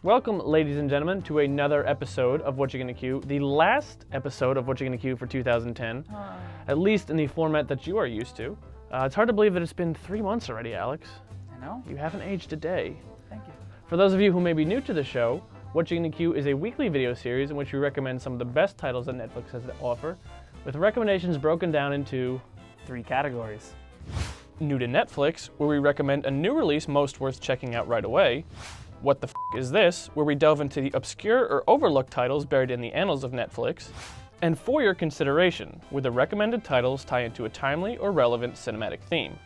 Welcome, ladies and gentlemen, to another episode of Whatcha Gonna Queue, the last episode of Whatcha Gonna Queue for 2010, at least in the format that you are used to. It's hard to believe that it's been 3 months already, Alex. I know. You haven't aged a day. Thank you. For those of you who may be new to the show, Whatcha Gonna Queue is a weekly video series in which we recommend some of the best titles that Netflix has to offer, with recommendations broken down into 3 categories. New to Netflix, where we recommend a new release most worth checking out right away. What the F is This, where we delve into the obscure or overlooked titles buried in the annals of Netflix. And For Your Consideration, where the recommended titles tie into a timely or relevant cinematic theme.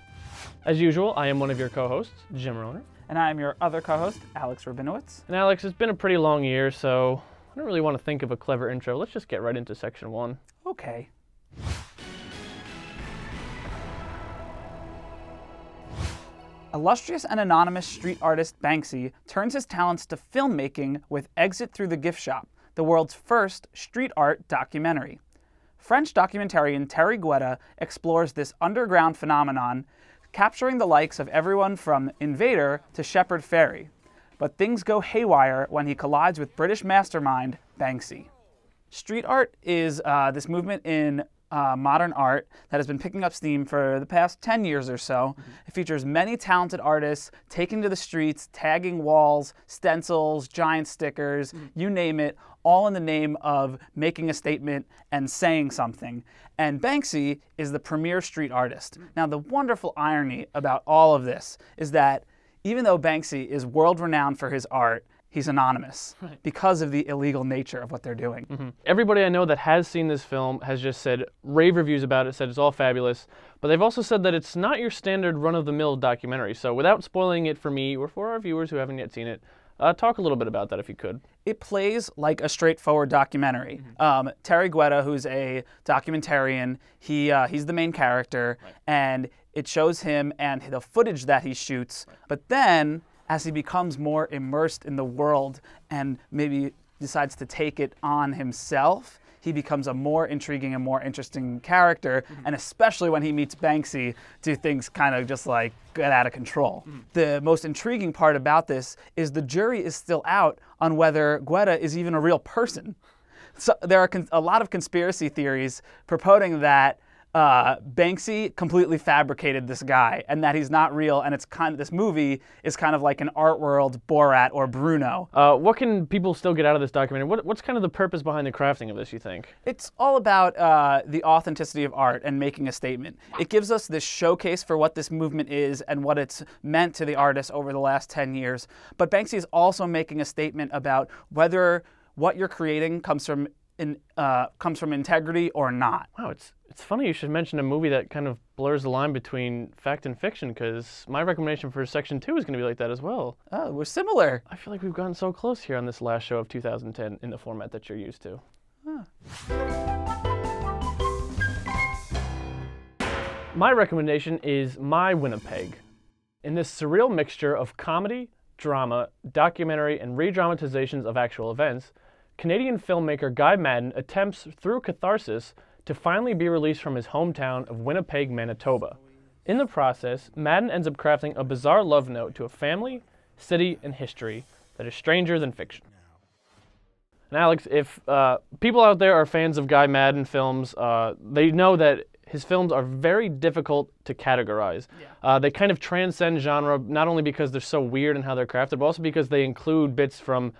As usual, I am one of your co-hosts, Jim Roner. And I am your other co-host, Alex Rabinowitz. And Alex, it's been a pretty long year, so I don't really want to think of a clever intro. Let's just get right into section 1. Okay. Illustrious and anonymous street artist Banksy turns his talents to filmmaking with Exit Through the Gift Shop, the world's first street art documentary. French documentarian Terry Guetta explores this underground phenomenon, capturing the likes of everyone from Invader to Shepard Fairey. But things go haywire when he collides with British mastermind Banksy. Street art is this movement in modern art that has been picking up steam for the past 10 years or so. It features many talented artists taking to the streets, tagging walls, stencils, giant stickers, you name it, all in the name of making a statement and saying something. And Banksy is the premier street artist. Now, the wonderful irony about all of this is that even though Banksy is world-renowned for his art, he's anonymous because of the illegal nature of what they're doing. Everybody I know that has seen this film has just said rave reviews about it, said it's all fabulous, but they've also said that it's not your standard run-of-the-mill documentary. So without spoiling it for me or for our viewers who haven't yet seen it, talk a little bit about that if you could. It plays like a straightforward documentary. Terry Guetta, who's a documentarian, he's the main character, and it shows him and the footage that he shoots, but then as he becomes more immersed in the world and maybe decides to take it on himself, he becomes a more intriguing and more interesting character, and especially when he meets Banksy, do things kind of just like get out of control. The most intriguing part about this is the jury is still out on whether Guetta is even a real person. So there are a lot of conspiracy theories purporting that Banksy completely fabricated this guy and that he's not real, and it's this movie is kind of like an art world Borat or Bruno. What can people still get out of this documentary? What's kind of the purpose behind the crafting of this, you think? It's all about the authenticity of art and making a statement. It gives us this showcase for what this movement is and what it's meant to the artists over the last 10 years. But Banksy is also making a statement about whether what you're creating comes from integrity or not. Wow, it's funny you should mention a movie that kind of blurs the line between fact and fiction, because my recommendation for section 2 is going to be like that as well. Oh, we're similar. I feel like we've gotten so close here on this last show of 2010 in the format that you're used to. My recommendation is My Winnipeg. In this surreal mixture of comedy, drama, documentary, and re-dramatizations of actual events, Canadian filmmaker Guy Maddin attempts, through catharsis, to finally be released from his hometown of Winnipeg, Manitoba. In the process, Maddin ends up crafting a bizarre love note to a family, city, and history that is stranger than fiction. And Alex, if people out there are fans of Guy Maddin films, they know that his films are very difficult to categorize. They kind of transcend genre, not only because they're so weird in how they're crafted, but also because they include bits from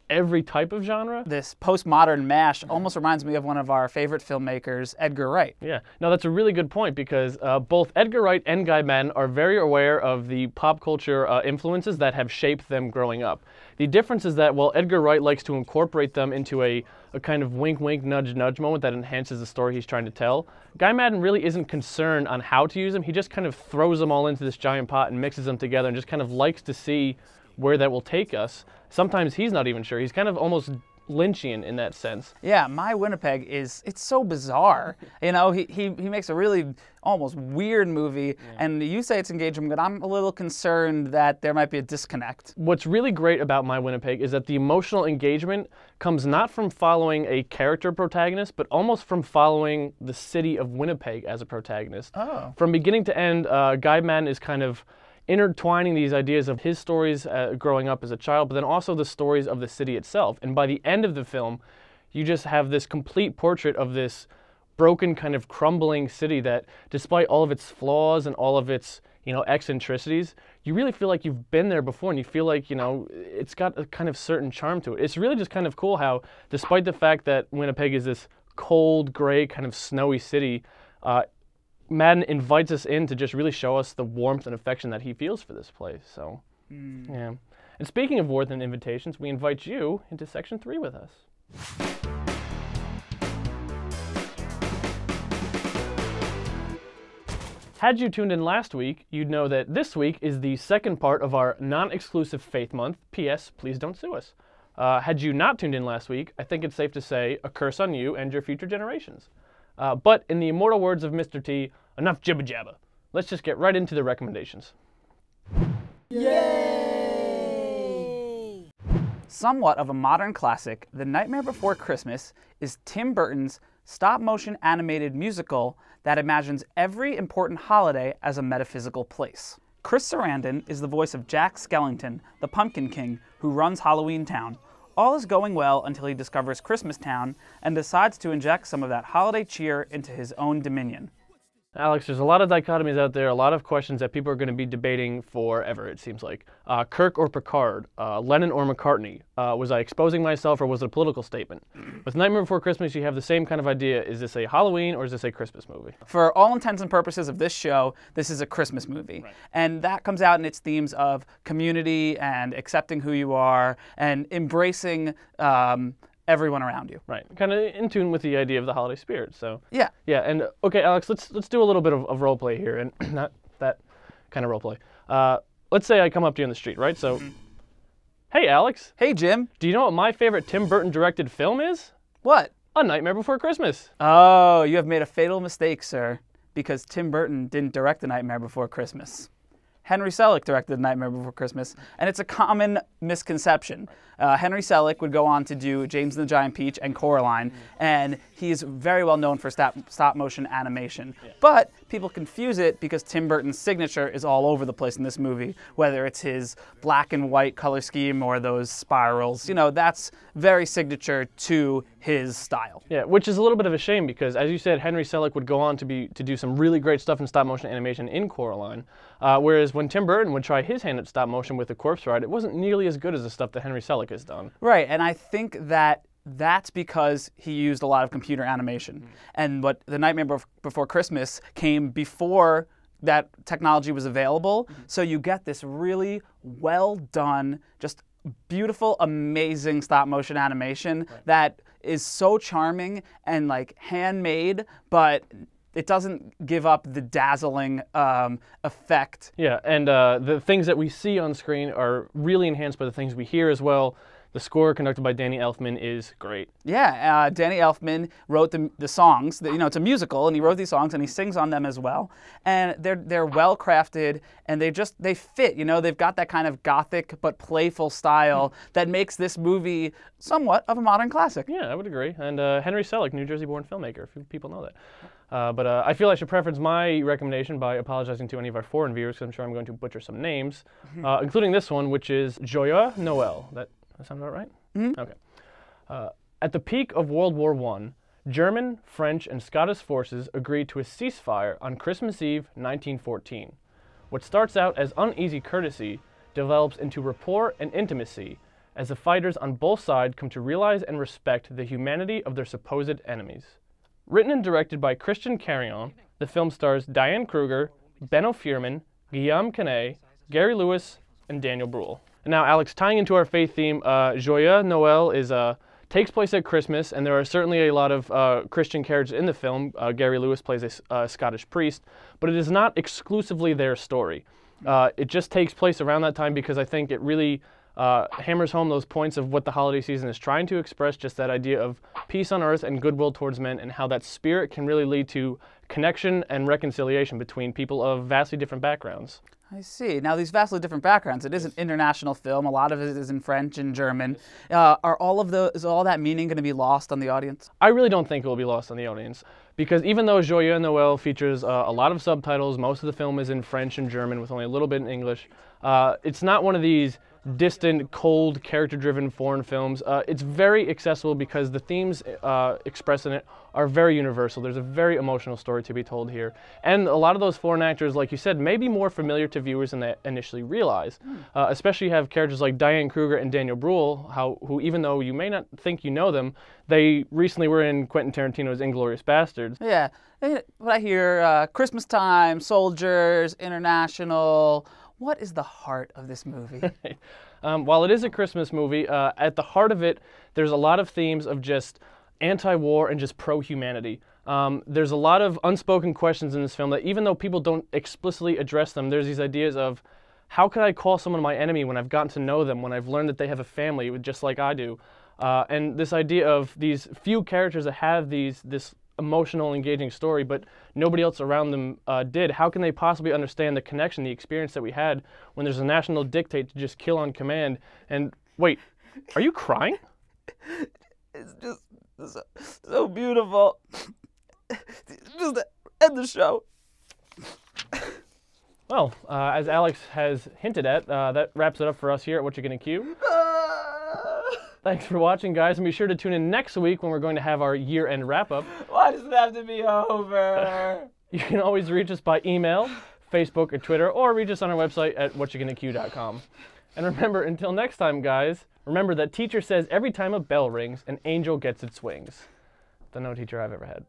every type of genre. This postmodern mash almost reminds me of one of our favorite filmmakers, Edgar Wright. Yeah, no, that's a really good point, because both Edgar Wright and Guy Maddin are very aware of the pop culture influences that have shaped them growing up. The difference is that while Edgar Wright likes to incorporate them into a kind of wink-wink, nudge-nudge moment that enhances the story he's trying to tell, Guy Maddin really isn't concerned on how to use them. He just kind of throws them all into this giant pot and mixes them together and just kind of likes to see where that will take us. Sometimes he's not even sure. He's kind of almost Lynchian in that sense. Yeah, My Winnipeg it's so bizarre. You know, he makes a really almost weird movie, and you say it's engaging, but I'm a little concerned that there might be a disconnect. What's really great about My Winnipeg is that the emotional engagement comes not from following a character protagonist, but almost from following the city of Winnipeg as a protagonist. Oh. From beginning to end, Guy Maddin is kind of intertwining these ideas of his stories growing up as a child, but then also the stories of the city itself. And by the end of the film, you just have this complete portrait of this broken, kind of crumbling city that, despite all of its flaws and all of its, eccentricities, you really feel like you've been there before, and you feel like, it's got a kind of certain charm to it. It's really just kind of cool how, despite the fact that Winnipeg is this cold, gray, kind of snowy city, Maddin invites us in to just really show us the warmth and affection that he feels for this place. So, yeah. And speaking of warmth and invitations, we invite you into Section 3 with us. Had you tuned in last week, you'd know that this week is the second part of our non-exclusive Faith Month. P.S. Please don't sue us. Had you not tuned in last week, I think it's safe to say a curse on you and your future generations. But in the immortal words of Mr. T, enough jibba-jabba. Let's just get right into the recommendations. Yay! Somewhat of a modern classic, The Nightmare Before Christmas is Tim Burton's stop-motion animated musical that imagines every important holiday as a metaphysical place. Chris Sarandon is the voice of Jack Skellington, the Pumpkin King, who runs Halloween Town. All is going well until he discovers Christmas Town and decides to inject some of that holiday cheer into his own dominion. Alex, there's a lot of dichotomies out there, a lot of questions that people are going to be debating forever, it seems like. Kirk or Picard? Lennon or McCartney? Was I exposing myself, or was it a political statement? With Nightmare Before Christmas, you have the same kind of idea. Is this a Halloween or is this a Christmas movie? For all intents and purposes of this show, this is a Christmas movie. Right. And that comes out in its themes of community and accepting who you are and embracing everyone around you. Right, kind of in tune with the idea of the holiday spirit. So yeah, and okay, Alex, let's do a little bit of role play here, and not that kind of role play. Let's say I come up to you in the street, right? So, hey, Alex. Hey, Jim. Do you know what my favorite Tim Burton directed film is? What? A Nightmare Before Christmas. Oh, you have made a fatal mistake, sir, because Tim Burton didn't direct A Nightmare Before Christmas. Henry Selick directed Nightmare Before Christmas, and it's a common misconception. Henry Selick would go on to do James and the Giant Peach and Coraline, and he's very well known for stop-motion animation. Yeah. But people confuse it because Tim Burton's signature is all over the place in this movie, whether it's his black and white color scheme or those spirals. That's very signature to his style. Yeah, which is a little bit of a shame because, as you said, Henry Selick would go on to do some really great stuff in stop-motion animation in Coraline, whereas when Tim Burton would try his hand at stop-motion with The Corpse Bride, it wasn't nearly as good as the stuff that Henry Selick has done. Right, and I think that's because he used a lot of computer animation. And what The Nightmare Before Christmas came before that technology was available, so you get this really well done, just beautiful, amazing stop-motion animation that is so charming and handmade, but it doesn't give up the dazzling effect. Yeah, and the things that we see on screen are really enhanced by the things we hear as well. The score, conducted by Danny Elfman, is great. Yeah, Danny Elfman wrote the songs. It's a musical, and he wrote these songs, and he sings on them as well. And they're well crafted, and they fit. They've got that kind of gothic but playful style that makes this movie somewhat of a modern classic. Yeah, I would agree. And Henry Selick, New Jersey-born filmmaker. Few people know that. But I feel I should preference my recommendation by apologizing to any of our foreign viewers, because I'm sure I'm going to butcher some names, including this one, which is Joyeux Noel. That sound about right? Mm-hmm. Okay. At the peak of World War I, German, French, and Scottish forces agreed to a ceasefire on Christmas Eve, 1914. What starts out as uneasy courtesy develops into rapport and intimacy as the fighters on both sides come to realize and respect the humanity of their supposed enemies. Written and directed by Christian Carion, the film stars Diane Kruger, Benno Furman, Guillaume Canet, Gary Lewis, and Daniel Bruhl. And now, Alex, tying into our faith theme, Joyeux Noel takes place at Christmas, and there are certainly a lot of Christian characters in the film. Gary Lewis plays a Scottish priest, but it is not exclusively their story. It just takes place around that time because I think it really hammers home those points of what the holiday season is trying to express, just that idea of peace on earth and goodwill towards men, and how that spirit can really lead to connection and reconciliation between people of vastly different backgrounds. I see. Now, these vastly different backgrounds, it is an international film. A lot of it is in French and German. Is all that meaning going to be lost on the audience? I really don't think it will be lost on the audience. because even though Joyeux Noel features a lot of subtitles, most of the film is in French and German with only a little bit in English, it's not one of these distant, cold, character-driven foreign films. It's very accessible because the themes expressed in it are very universal. There's a very emotional story to be told here. And a lot of those foreign actors, like you said, may be more familiar to viewers than they initially realize. Especially have characters like Diane Kruger and Daniel Bruhl, who even though you may not think you know them, they recently were in Quentin Tarantino's Inglourious Basterds. Yeah, what I hear, Christmas time, soldiers, international. What is the heart of this movie? While it is a Christmas movie, at the heart of it, there's a lot of themes of just anti-war and just pro-humanity. There's a lot of unspoken questions in this film that even though people don't explicitly address them, there's these ideas of, how can I call someone my enemy when I've gotten to know them, when I've learned that they have a family just like I do? And this idea of these few characters that have this emotional, engaging story, but nobody else around them did. How can they possibly understand the connection, the experience that we had when there's a national dictate to just kill on command? And wait, are you crying? It's just so beautiful. Just end the show. Well, as Alex has hinted at, that wraps it up for us here at Whatcha Gonna Queue. Thanks for watching, guys, and be sure to tune in next week when we're going to have our year-end wrap-up. Why does it have to be over? You can always reach us by email, Facebook, or Twitter, or reach us on our website at whatchagonnaqueue.com. And remember, until next time, guys, remember that teacher says every time a bell rings, an angel gets its wings. The no teacher I've ever had.